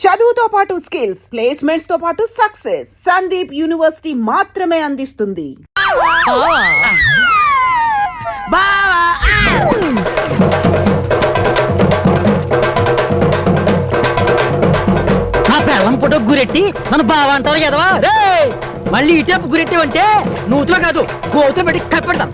చదువుతో పాటు skills, placements తో పాటు సక్సెస్ సందీప్ యూనివర్సిటీ మాత్రమే అందిస్తుంది. ఫోటో గురెట్టి నన్ను బావ అంటారు కదవా. మళ్ళీ ఇటేపు గురెట్టావంటే నూతులో కాదు గోతులో పెట్టి కప్పెడతాను.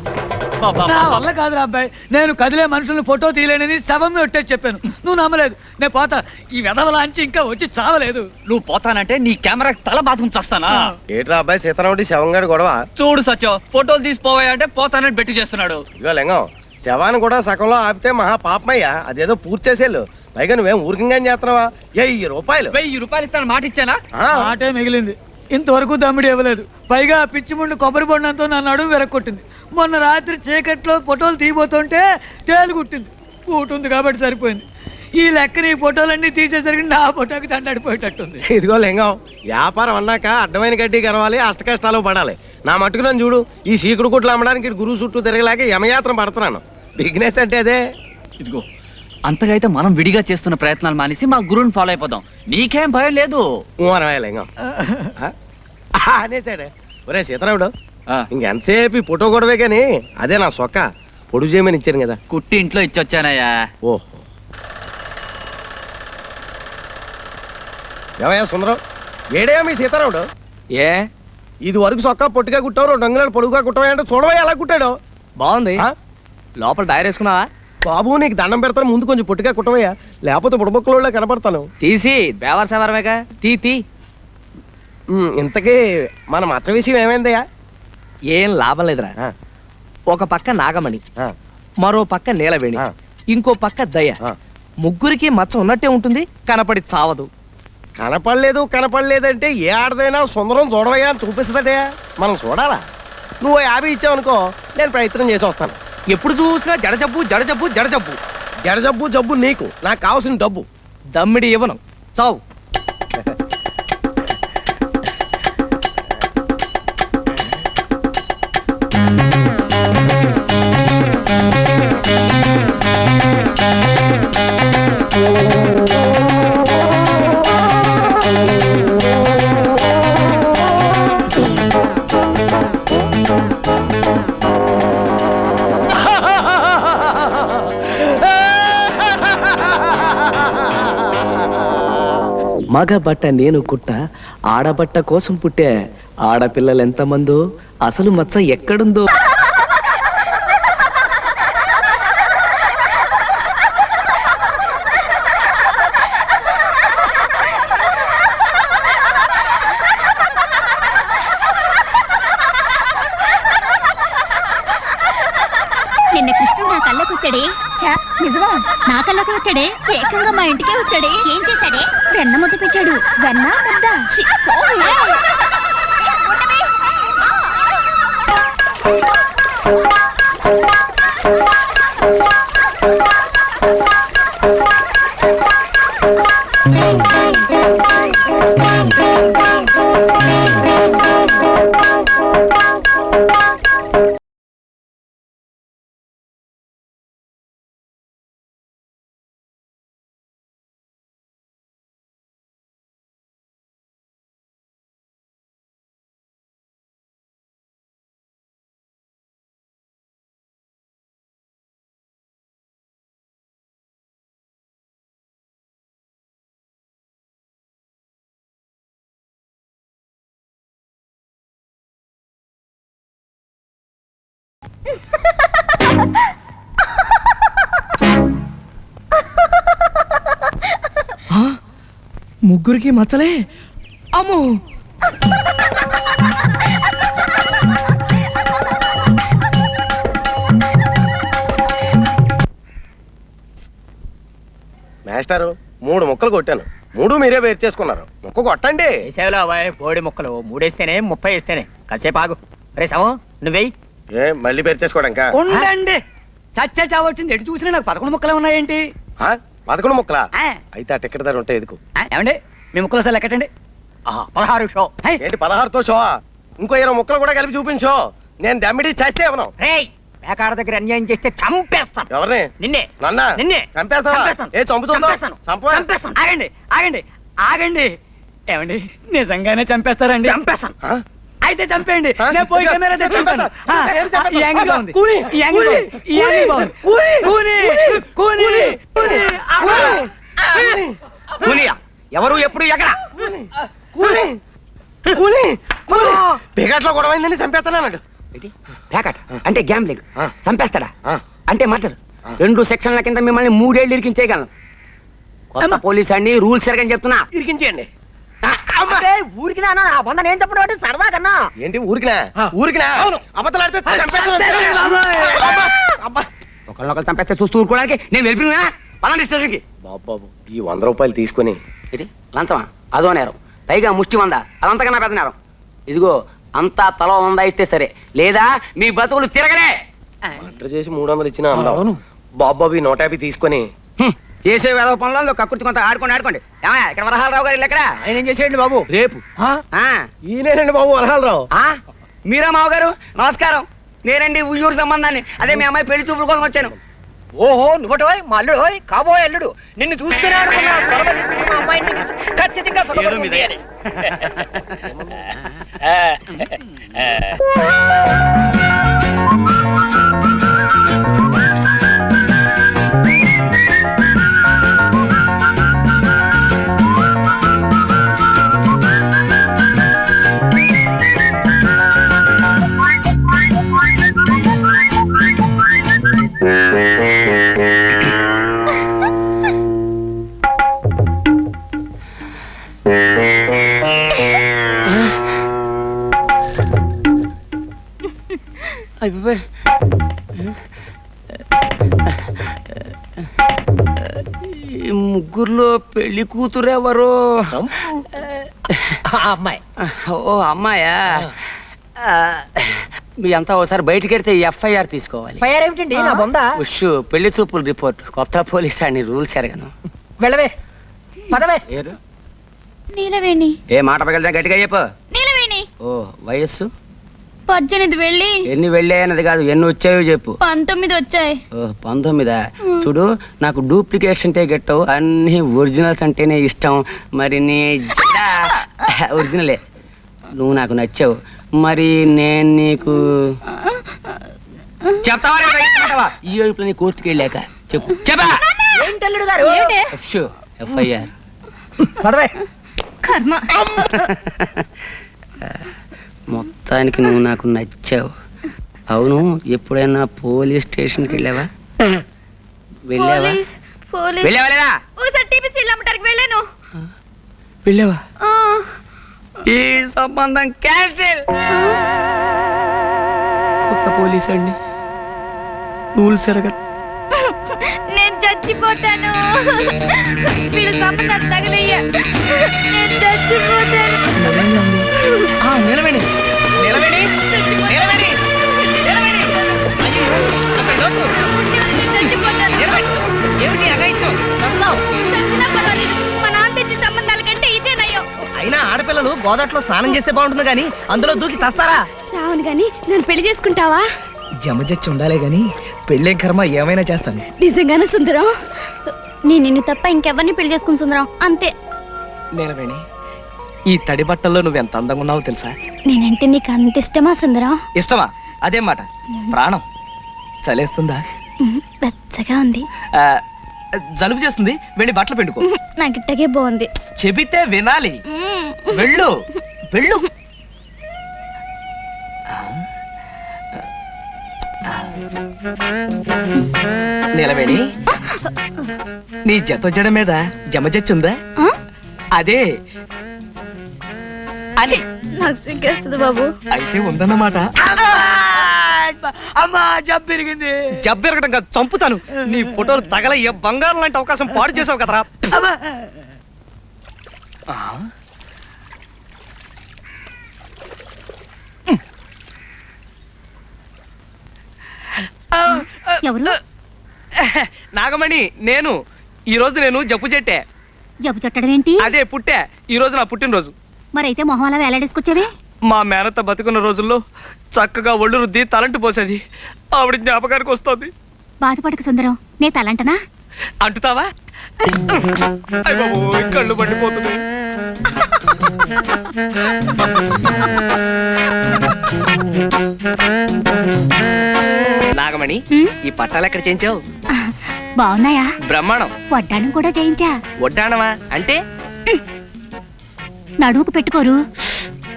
నా వల్ల కాదురా అబ్బాయి, నేను కదిలే మనుషుల్ని ఫోటో తీయలేనని శవం ఒట్టేసి చెప్పాను. నువ్వు నమ్మలేదు. నేను పోతా. ఈ వెధవలాంచి ఇంకా వచ్చి చావలేదు. నువ్వు పోతానంటే నీ కెమెరా తల బాత్రూమ్ చస్తానా? ఏట్రా అబ్బాయి సీతారాముడి శవంగాడు గొడవ? చూడు సత్యం, ఫోటోలు తీసిపోవాయంటే పోతానని బెట్టి చేస్తున్నాడు. ఇగో లింగం, శవాన్ని కూడా సగంలో ఆపితే మహా పాపమయ్యా. అదేదో పూర్తి చేసేళ్ళు. పైగా నువ్వేం ఊరికంగా చేస్తున్నావా? 1000 రూపాయలు. 1000 రూపాయలు ఇస్తాను మాట ఇచ్చానా? ఆటే మిగిలింది. ఇంతవరకు దమ్మిడి ఇవ్వలేదు. పైగా పిచ్చి ముందు కొబ్బరి బొండంతో నా నడుము వెరక్కొట్టింది. మొన్న రాత్రి చీకట్లో ఫోటోలు తీయబోతుంటే తేలుగుట్టింది. కూటుంది కాబట్టి సరిపోయింది. ఈ లెక్కన ఈ ఫోటోలన్నీ తీసేసరికి నా ఫోటోకి దండడిపోయేటట్టుంది. ఇదిగో లింగం, వ్యాపారం అన్నాక అడ్డమైన గడ్డి గరవాలి, అష్ట కష్టాలు పడాలి. నా మట్టుకు నన్ను చూడు, ఈ సీకుడు కుట్లు అమ్మడానికి గురువు చుట్టూ తిరగలేక యమయాత్ర పడుతున్నాను. బిజినెస్ అంటే అదే. ఇదిగో, అంతగా అయితే మనం విడిగా చేస్తున్న ప్రయత్నాలు మానేసి మా గురువుని ఫాలో అయిపోదాం. నీకేం భయం లేదు. లింగం అనేసాడే. ఒరే సీతారాముడు, ఇంకెంతసేపు ఈ ఫోటో గొడవే కానీ అదే నా సొక్క పొడుగు చేయమని ఇచ్చాను కదా. కుట్టి ఇంట్లో ఇచ్చొచ్చానయ్యా. ఓహో, ఏమయ్యా సుందరం, ఏడేయా మీ సీతారాముడు? ఏ ఇది వరకు సొక్క పొట్టిగా కుట్టావు, 2 అంగుళాలు పొడుగుగా కుట్టవా అంటే చూడవా ఎలా కుట్టాడు. బాగుంది. లోపల డైర్ వేసుకున్నావా? బాబు నీకు దండం పెడతాను, ముందు కొంచెం పొట్టిగా కుట్టవయ్యా, లేకపోతే బుడబొక్కలో కనపడతాను. తీసి బేవర్ సవరమేగా తీ. ఇంతకీ మన మచ్చ విషయం ఏమైందయ్యా? ఏం లాభం లేదురా. ఒక పక్క నాగమణి, మరో పక్క నీలవేణి, ఇంకో పక్క దయ. ముగ్గురికి మచ్చ ఉన్నట్టే ఉంటుంది, కనపడి చావదు. కనపడలేదంటే ఏ ఆడదైనా సుందరం చూడవయ్యా అని చూపిస్తుందటే. మనం చూడాలా? నువ్వు 50 ఇచ్చావు అనుకో, నేను ప్రయత్నం చేసి వస్తాను. ఎప్పుడు చూసినా జడజబ్బు జడజబ్బు జడజబ్బు. జడజబ్బు జబ్బు నీకు, నాకు కావాల్సిన డబ్బు. దమ్మిడి ఇవ్వను, చావు. మగబట్ట నేను కుట్ట, ఆడబట్ట కోసం పుట్టే. ఆడపిల్లలెంతమందో, అసలు మచ్చ ఎక్కడుందో. నిన్న కృష్ణుడు నా కళ్ళకు వచ్చాడే. నిజమా? నా కళ్ళకు వచ్చాడే. ఏకంగా మా ఇంటికే వచ్చాడే. ఏం చేశాడే? వెన్న ముద్ద పెట్టాడు. వెన్న ముద్ద. ముగ్గురికి మచ్చలే. అమ్మో, మాస్టారు 3 ముక్కలు కొట్టాను, 3 మీరే వేరు చేసుకున్నారు. ముక్క కొట్టండి. బోడి ముక్కలు 3 వేస్తేనే 30 వేస్తేనే. కాసేపు ఆగు. రే శవం, నువ్వేయి. ఏ మళ్ళీ వేరు చేసుకోవడానికా? ఉండండి. చచ్చా చావచ్చింది. ఎటు చూసినా నాకు 11 ముక్కలే ఉన్నాయేంటి? 11 ముక్కలా? అయితే ఆ టికెట్ ధర ఉంటాయి. ఎదుకు ఏమండి, మీ ముక్కలు సార్ లెక్కటండి. 16 షో. ఏంటి 16తో షో? ఇంకో 20 ముక్కలు కూడా కలిపి చూపించో. నేను దమ్మిడి చేస్తే ఇవ్వను. పేకాడ దగ్గర అన్యాయం చేస్తే చంపేస్తాను. ఎవరిని? నిన్నే. నన్నా? నిన్నే చంపేస్తావా? ఏ చంపు చూద్దాం. చంపేస్తాను. ఆగండి ఆగండి. ఆగండి. ఏమండి నిజంగానే చంపేస్తారండి? చంపేస్తాను. అయితే చంపేయండి. ఆ? నేను పోయి కెమెరా తెచ్చి చంపాను. ఈ యాంగిల్ బాగుంది. ఈ యాంగిల్ బాగుంది. ఈ యాంగిల్ బాగుంది. కూని కూని కూని అమ్మా! కూలియా? ఎవరు ఎప్పుడు ఎక్కడ? పేకాట్లో గొడవైందని చంపేస్తానన్నాడు. ప్యాకెట్ అంటే గ్యాంబ్లింగ్. ఆ. చంపేస్తాడా? ఆ. అంటే మర్డర్. 2 సెక్షన్ల కింద మిమ్మల్ని 3 ఏళ్ళు ఇరికించేయగలను. కొత్త పోలీస్ అండి, రూల్స్ ఎరగని చెప్తున్నా. ఇరికించేయండి. ఊరికి నా వంద నేను చెప్పడం సరదా కన్నా. ఏంటి ఊరికినా? ఊరికినా? అబద్ధాలాడితే ఒకళ్ళొకళ్ళు చంపేస్తే చూస్తూ ఊరుకోవడానికి నేను వెళ్ళిపోయినా పలాంటి స్టేషన్కి. బాబు ఈ 100 రూపాయలు తీసుకొని ఇది లంచమా? అదో నేరం. పైగా ముష్టి వంద, అదంతకన్నా పెద్ద నేరం. ఇదిగో అంతా తల 100 ఇస్తే సరే, లేదా మీ బతుకులు తిరగలే. మర్డర్ చేసి 300 ఇచ్చినా అందాం. బాబు ఈ 150 తీసుకొని చేసే వేద పనులలో కక్కుర్తి కొంత ఆడుకోండి. ఏమయ్య, ఇక్కడ వరహాలరావు గారు ఇల్లు ఎక్కడ? ఆయన ఏం చేసేయండి బాబు? రేపు. ఆ, ఈయనేనండి బాబు వరహాలరావు. ఆ, మీరా మావ గారు నమస్కారం. నేనండి ఉయ్యూరు సంబంధాన్ని. అదే మీ అమ్మాయి పెళ్లి చూపుల కోసం వచ్చాను. ఓహో నువ్వటోయ్ మా అల్లుడోయ్ కాబోయే అల్లుడు. నిన్ను చూస్తూనే అనుకున్నా చొరబడి చూసి మా అమ్మాయిని ఖచ్చితంగా సుఖపడుతుంది అని. అయిపోయి ఈ ముగ్గురులో పెళ్లి కూతురు ఎవరు? అమ్మాయి ఓ అమ్మాయా? మీ అంతా ఒకసారి బయటికి వెళ్తే ఎఫ్ఐఆర్ తీసుకోవాలి. ఫైర్ ఏమిటండి నా బొంద? ఉష్ పెళ్లి చూపుల రిపోర్ట్. కొత్త పోలీస్ అని రూల్స్ ఎరగను. వెళ్ళవే పదవే. ఏరు నీలవేణి ఏ మాట పగలదా గట్టిగా చెప్పు. నీలవేణి ఓ వయస్సు 18 వెళ్ళి ఎన్ని వెళ్ళాయన్నది కాదు, ఎన్ని వచ్చాయో చెప్పు. 19 వచ్చాయి. ఓ 19. చూడు, నాకు డూప్లికేట్స్ అంటే గెట్టవు, అన్ని ఒరిజినల్స్ అంటేనే ఇష్టం. మరి నీ ఒరిజినలే. నువ్వు నాకు నచ్చావు, మరి నేను నీకు చెప్తావా? ఈ ఏడుపులని కోర్టుకి వెళ్ళాక చెప్పు. చెప్పా ఏంటల్లుడు గారు? ఎఫ్ఐఆర్. పదవే. కర్మ. మొత్తానికి నువ్వు నాకు నచ్చావు. అవును, ఎప్పుడైనా పోలీస్ స్టేషన్కి వెళ్ళావా? వెళ్ళావా? పోలీస్ వెళ్ళావా లేదా? ఓసారి టీపీసీ అమ్మటానికి వెళ్ళాను. వెళ్ళావా? ఆ, ఈ సంబంధం క్యాన్సిల్. కొత్త పోలీస్ అండి, రూల్స్ ఎరగరు. నేను చచ్చిపోతాను. వీళ్ళ సంబంధాలు తగలయ్యా. నేను చచ్చిపోతాను. నిలబడి నిలబడి నిలబడి నిలబడి. నేను చచ్చిపోతాను. ఏమిటి అగాయిచ్చావు? చస్తావు. చచ్చినా పర్వాలేదు, మా నాన్న తెచ్చిన సంబంధాల కంటే ఇదే నయ్యం. అయినా ఆడపిల్లలు గోదాట్లో స్నానం చేస్తే బాగుంటుంది కానీ అందులో దూకి చస్తారా? చావును గాని నన్ను పెళ్లి చేసుకుంటావా? జమజచ్చి ఉండాలే గాని పెళ్ళేం కర్మ, ఏమైనా చేస్తాను. నిజంగానే సుందరం? నేను నిన్ను తప్ప ఇంకెవరిని పెళ్లి చేసుకుని సుందరం, అంతే. నిలవేణి, ఈ తడి బట్టల్లో నువ్వెంత అందంగా ఉన్నావో తెలుసా? నేనంటే నీకు అంత ఇష్టమా సుందరం? ఇష్టమా? అదేం మాట. ప్రాణం. చలేస్తుందా? వెచ్చగా ఉంది. జలుబు చేస్తుంది, వెళ్ళి బట్టలు పిండుకో. నాకు ఇట్టగే బాగుంది. చెబితే వినాలి. వెళ్ళు వెళ్ళు. నిలవేణి, నీ జడ మీద జమజచ్చుందా? ఆ? అదే అని. నాకు సిగ్గేస్తుంది బాబు. అయితే ఉందన్నమాట. అమ్మా జబ్బు పెరిగింది. జబ్బెరగడం కాదు, చంపుతాను. నీ ఫోటోలు తగలయ్యే బంగారం లాంటి అవకాశం పాడు చేసావు కదరా. అమ్మా. ఎవరు? నాగమణి, నేను ఈ రోజు నేను జబ్బు చెట్టే. జబ్బు చుట్టడం ఏంటి? అదే పుట్టే. ఈ రోజు నా పుట్టినరోజు. మరైతే మొహం అలా వేలాడేసుకొచ్చావే? మా మేనత్త బతుకున్న రోజుల్లో చక్కగా ఒళ్ళు రుద్ది తలంటు పోసేది. ఆవిడ జ్ఞాపకానికి వస్తుంది. బాధపడక సుందరం, నే తలంటనా? అంటుతావా? అయ్ బాబోయ్, కళ్ళు పండిపోతున్నాయి. నాగమణి, ఈ పట్టాలు ఎక్కడ చేయించావు? బాగున్నాయా? బ్రహ్మాండం. వడ్డానం కూడా చేయించా. వడ్డాణమా అంటే? నడువుకు పెట్టుకోరు.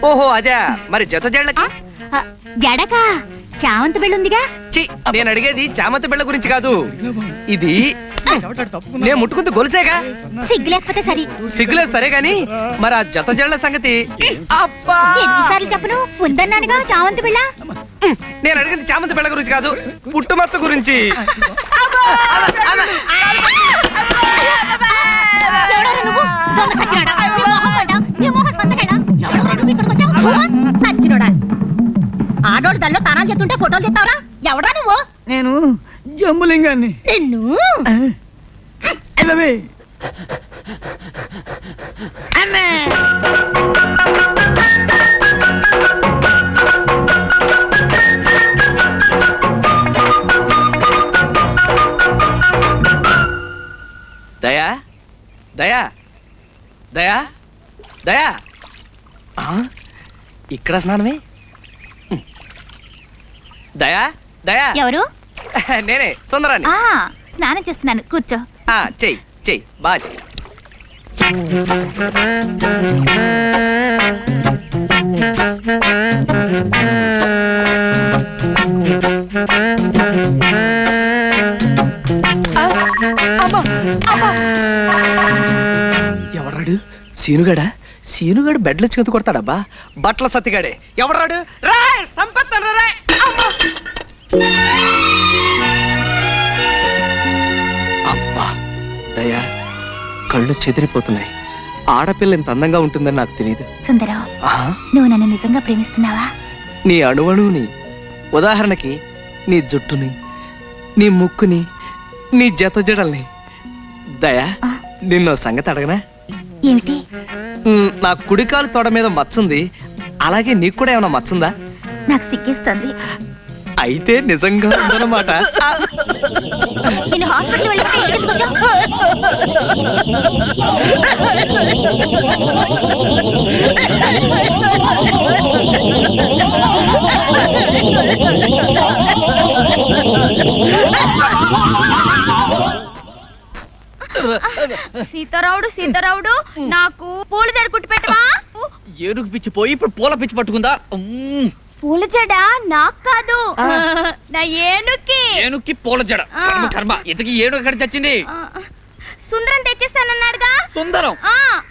ఓహో అదే. మరి జత జళ్ళకి? జడకా? చామంతి బిళ్ళుందిగా. ఛీ, నేను అడిగేది చామంతి బిళ్ళ గురించి కాదు. ఇది నేను ముట్టుకుంది గొలుసేగా. సిగ్గు లేకపోతే సరి. సిగ్గులేదు సరే గాని, మరి ఆ జత జళ్ళ సంగతి? అబ్బా, ఎన్నిసార్లు చెప్పను, ఉందన్నానుగా చామంతి బిళ్ళ. నేను అడిగింది చామంతి బిళ్ళ గురించి కాదు, పుట్టుమచ్చ గురించి. ఎవడోరా నువ్వు? దొంగ సచ్చినోడా? నీ మొహం పడ్డా? నీ మొహం సంతకేనా? ఎవడోరా నువ్వు ఇక్కడికి వచ్చావు? సచ్చినోడా? ఆడోడు దల్లో తానాలు చెప్తుంటే ఫోటోలు తెస్తావరా? ఎవడా నువ్వు? నేను జంబులింగాన్ని. నిన్ను ఎలవే. దయా, దయా, దయా, దయా. ఇక్కడ స్నానమే? దయా, దయా. ఎవరు? నేనే, సుందరాన్ని. స్నానం చేస్తున్నాను, కూర్చో. చెయ్యి చెయ్యి, బాగా చెయ్యి. ఎవడాడు? సీనుగాడా? సీనుగాడు బెడ్లో చేతు కొడతాడబ్బా. బట్టల సత్తిగాడే. ఎవడాడు? రా సంపత్తను రా. అబ్బా దయా, కళ్ళు చెదిరిపోతున్నాయి. ఆడపిల్ల ఇంత అందంగా ఉంటుందని నాకు తెలియదు. సుందరం, నువ్వు నన్ను నిజంగా ప్రేమిస్తున్నావా? నీ అణువణువుని, ఉదాహరణకి నీ జుట్టుని, నీ ముక్కుని, నీ జత జడల్ని. దయా, నిన్నో సంగతి అడగనా? ఏమిటి? నా కుడికాలు తొడ మీద మచ్చుంది, అలాగే నీకు కూడా ఏమైనా మచ్చుందా? నాకు సిగ్గేస్తుంది. అయితే నిజంగా ఉందన్నమాట. నేను హాస్పిటల్ వెళ్ళిపోతే ఇంటికి వచ్చావు. సీతారావుడు సీతారావుడు, నాకు పూల జడ కుట్టి పెట్టవా? ఏనుగు పిచ్చి పోయి ఇప్పుడు పూల పిచ్చి పట్టుకుందా? పూల జడ నాకు కాదు, నా ఏనుక్కి. ఏనుక్కి పూల జడ? కర్మ, ఇంతకీ ఏనుగు ఎక్కడ చచ్చింది? సుందరం తెచ్చిస్తానన్నాడుగా. సుందరం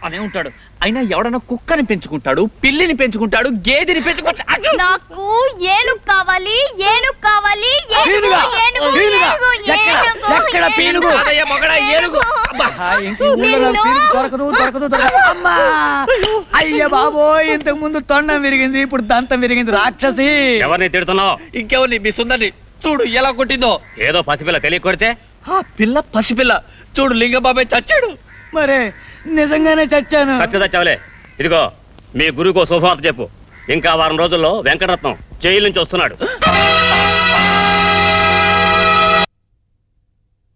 అనే ఉంటాడు. అయినా ఎవడన్నా కుక్కని పెంచుకుంటాడు, పిల్లిని పెంచుకుంటాడు, గేదెని పెంచుకుంటాడు. నాకు ఏనుగు కావాలి, ఏనుగు కావాలి, ఏనుగు, ఏనుగు, ఏనుగు, ఏనుగు, ఎక్కడ పీనుగు? అదయ్య మొగడ ఏనుగు. దొరకదు దొరకదు దొరకదు. అమ్మా అయ్య బాబోయ్, ఇంతకు ముందు తొండం విరిగింది, ఇప్పుడు దంతం విరిగింది. రాక్షసి. ఎవరిని తిడుతున్నావు? ఇంకెవరిని? మీ సుందరిని. చూడు ఎలా కొట్టిందో. ఏదో పసిపిల్ల తెలియ కొడితే ఆ పిల్ల పసిపిల్ల. చూడు లింగబాబాయ్ చచ్చాడు. మరే నిజంగానే చచ్చాను. చచ్చదచ్చవలే. ఇదిగో మీ గురువుకో శుభవార్త చెప్పు. ఇంకా వారం రోజుల్లో వెంకటరత్నం జైలు నుంచి వస్తున్నాడు.